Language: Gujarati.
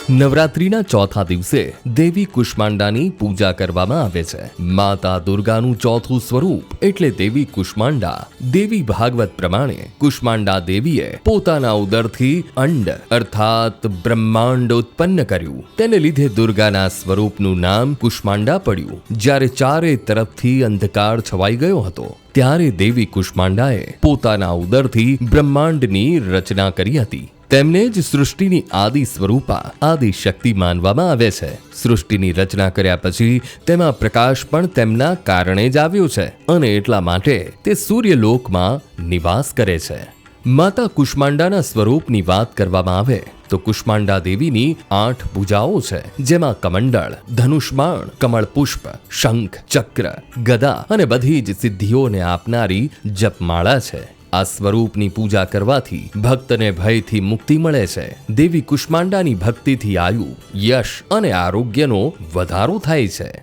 નવરાત્રિના ચોથા દિવસે દેવી કુષ્માંડાની પૂજા કરવામાં આવે છે. માતા દુર્ગાનું ચોથું સ્વરૂપ એટલે દેવી કુષ્માંડા. દેવી ભાગવત પ્રમાણે કુષ્માંડા દેવીએ પોતાના ઉદરથી અંડ અર્થાત બ્રહ્માંડ ઉત્પન્ન કર્યું. તેને લીધે દુર્ગાના સ્વરૂપનું નામ કુષ્માંડા પડ્યું. જ્યારે ચારે તરફથી અંધકાર છવાઈ ગયો હતો ત્યારે દેવી કુષ્માંડાએ પોતાના ઉદરથી બ્રહ્માંડની રચના કરી હતી. તેમને જ સૃષ્ટિની આદિ સ્વરૂપા આદિ શક્તિ માનવામાં આવે છે. સૃષ્ટિની રચના કર્યા પછી તેમાં પ્રકાશ પણ તેમના કારણે જ આવ્યો છે અને એટલા માટે તે સૂર્યલોકમાં નિવાસ કરે છે. માતા કુષ્માંડાના સ્વરૂપની વાત કરવામાં આવે તો કુષ્માંડા દેવીની 8 ભુજાઓ છે, જેમાં કમંડળ, ધનુષ્બાણ, કમળ પુષ્પ, શંખ, ચક્ર, ગદા અને બધી જ સિદ્ધિઓને આપનારી જપમાળા છે. આ સ્વરૂપની પૂજા કરવાથી ભક્તને ભયથી મુક્તિ મળે છે. દેવી કુષ્માંડાની ભક્તિથી આયુ, યશ અને આરોગ્યનો વધારો થાય છે.